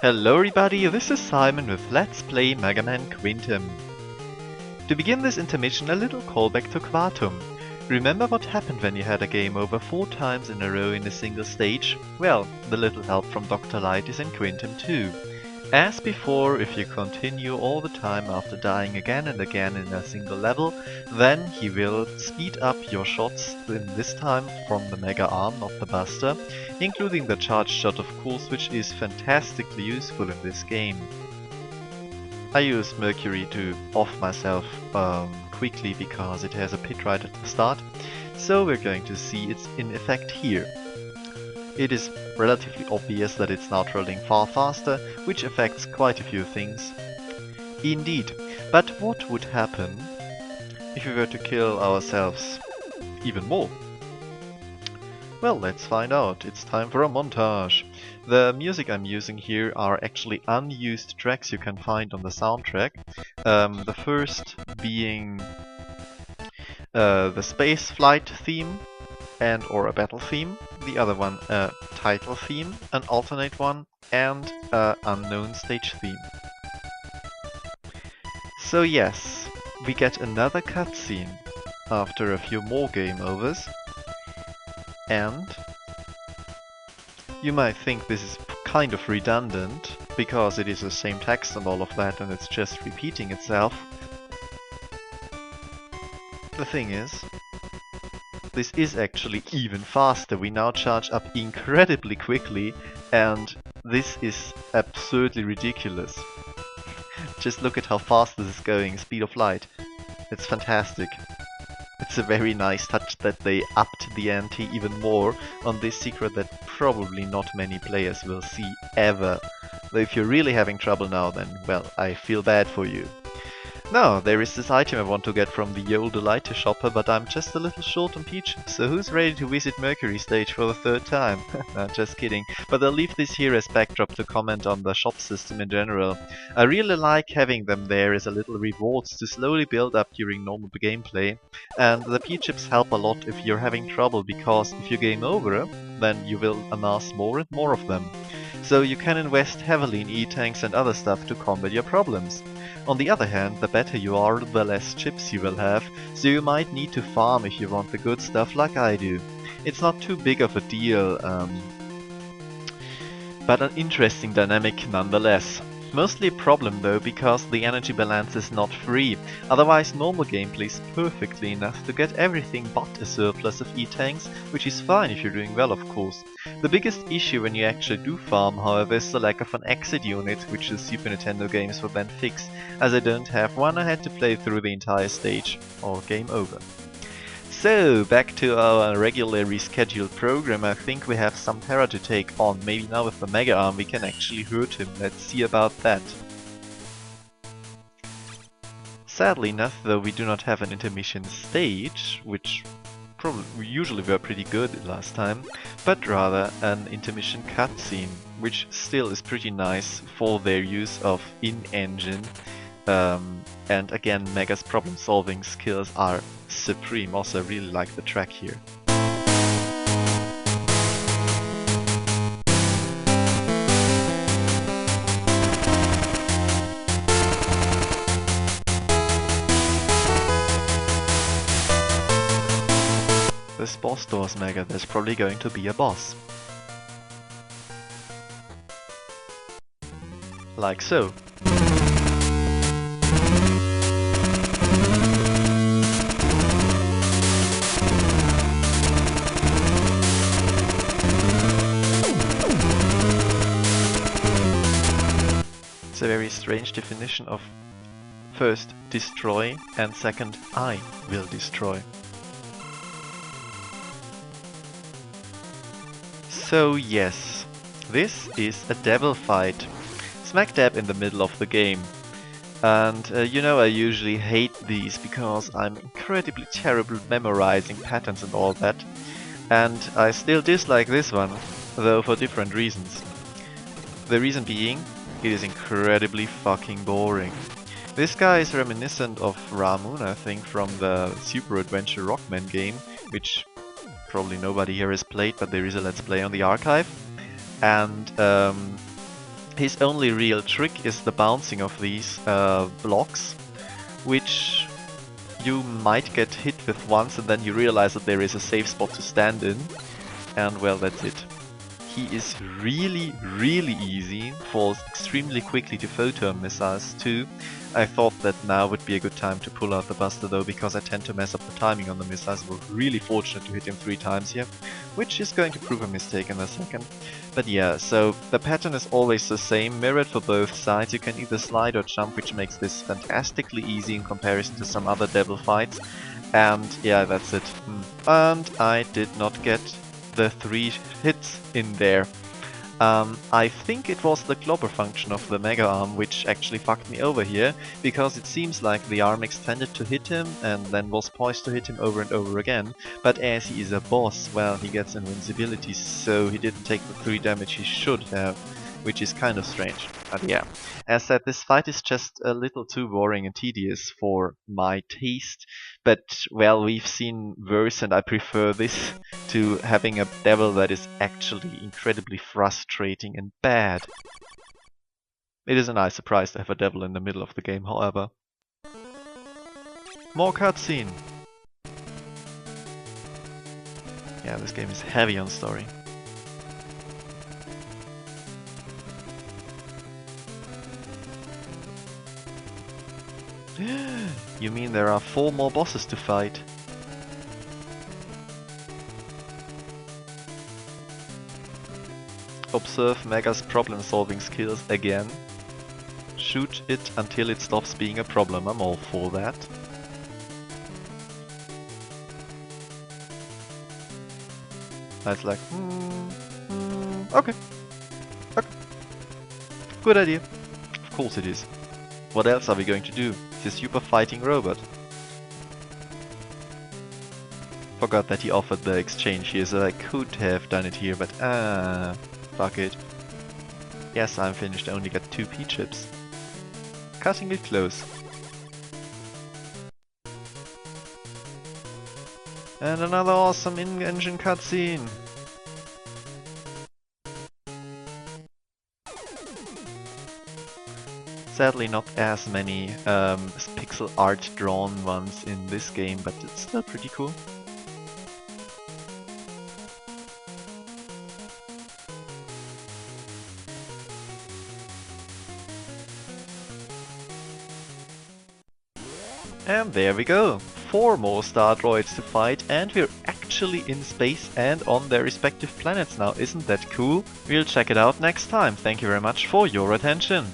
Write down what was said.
Hello everybody, this is Simon with Let's Play Mega Man Quintum. To begin this intermission, a little callback to Quartum. Remember what happened when you had a game over 4 times in a row in a single stage? Well, the little help from Dr. Light is in Quintum too. As before, if you continue all the time after dying again and again in a single level, then he will speed up your shots, this time from the Mega Arm, not the Buster, including the charge shot of course, which is fantastically useful in this game. I use Mercury to off myself quickly because it has a pit right at the start, so we're going to see it's in effect here. It is relatively obvious that it's now trolling far faster, which affects quite a few things. Indeed, but what would happen if we were to kill ourselves even more? Well, let's find out. It's time for a montage. The music I'm using here are actually unused tracks you can find on the soundtrack. The first being the space flight theme and or a battle theme. The other one a title theme, an alternate one, and a unknown stage theme. So yes, we get another cutscene after a few more game overs. And you might think this is kind of redundant, because it is the same text and all of that and it's just repeating itself. The thing is, this is actually even faster. We now charge up incredibly quickly and this is absurdly ridiculous. Just look at how fast this is going, speed of light. It's fantastic. It's a very nice touch that they upped the ante even more on this secret that probably not many players will see ever. Though if you're really having trouble now, then, well, I feel bad for you. Now, there is this item I want to get from the older lighter shopper, but I'm just a little short on peach, so who's ready to visit Mercury stage for the 3rd time? No, just kidding. But I'll leave this here as backdrop to comment on the shop system in general. I really like having them there as a little rewards to slowly build up during normal gameplay, and the P-chips help a lot if you're having trouble, because if you game over, then you will amass more and more of them. So you can invest heavily in E-tanks and other stuff to combat your problems. On the other hand, the better you are, the less chips you will have, so you might need to farm if you want the good stuff like I do. It's not too big of a deal, but an interesting dynamic nonetheless. Mostly a problem though, because the energy balance is not free, otherwise normal gameplay is perfectly enough to get everything but a surplus of E-tanks, which is fine if you're doing well of course. The biggest issue when you actually do farm, however, is the lack of an exit unit, which the Super Nintendo games will then fix. As I don't have one, I had to play through the entire stage, or game over. So, back to our regularly scheduled program. I think we have some terror to take on. Maybe now with the Mega Arm we can actually hurt him. Let's see about that. Sadly enough, though, we do not have an intermission stage, which probably usually were pretty good last time, but rather an intermission cutscene, which still is pretty nice for their use of in-engine. And again, Mega's problem-solving skills are supreme. Also, I really like the track here. This boss doors, Mega, there's probably going to be a boss. Like so. It's a very strange definition of first destroy and second I will destroy. So yes, this is a devil fight, smack dab in the middle of the game. And you know, I usually hate these because I'm incredibly terrible at memorizing patterns and all that. And I still dislike this one, though for different reasons. The reason being, it is incredibly fucking boring. This guy is reminiscent of Ramun, I think, from the Super Adventure Rockman game, which probably nobody here has played, but there is a Let's Play on the archive. And His only real trick is the bouncing of these blocks, which you might get hit with once and then you realize that there is a safe spot to stand in, and well, that's it. He is really, really easy, falls extremely quickly to photon missiles too. I thought that now would be a good time to pull out the Buster though, because I tend to mess up the timing on the missiles. We're really fortunate to hit him 3 times here, which is going to prove a mistake in a second. But yeah, so the pattern is always the same, mirrored for both sides. You can either slide or jump, which makes this fantastically easy in comparison to some other devil fights. And yeah, that's it. And I did not get the 3 hits in there. I think it was the clobber function of the Mega Arm which actually fucked me over here, because it seems like the arm extended to hit him and then was poised to hit him over and over again, but as he is a boss, well, he gets invincibility, so he didn't take the 3 damage he should have, which is kind of strange. But yeah, as said, this fight is just a little too boring and tedious for my taste, but well, we've seen worse and I prefer this to having a devil that is actually incredibly frustrating and bad. It is a nice surprise to have a devil in the middle of the game, however. More cutscene! Yeah, this game is heavy on story. You mean there are 4 more bosses to fight? Observe Mega's problem-solving skills again. Shoot it until it stops being a problem. I'm all for that. It's like, okay. Okay. Good idea. Of course it is. What else are we going to do? It's a super fighting robot. Forgot that he offered the exchange here, so I could have done it here, but fuck it. Yes, I'm finished, I only got 2 P-chips. Cutting it close. And another awesome in-engine cutscene! Sadly not as many pixel art drawn ones in this game, but it's still pretty cool. And there we go! 4 more star droids to fight, and we're actually in space and on their respective planets now. Isn't that cool? We'll check it out next time. Thank you very much for your attention.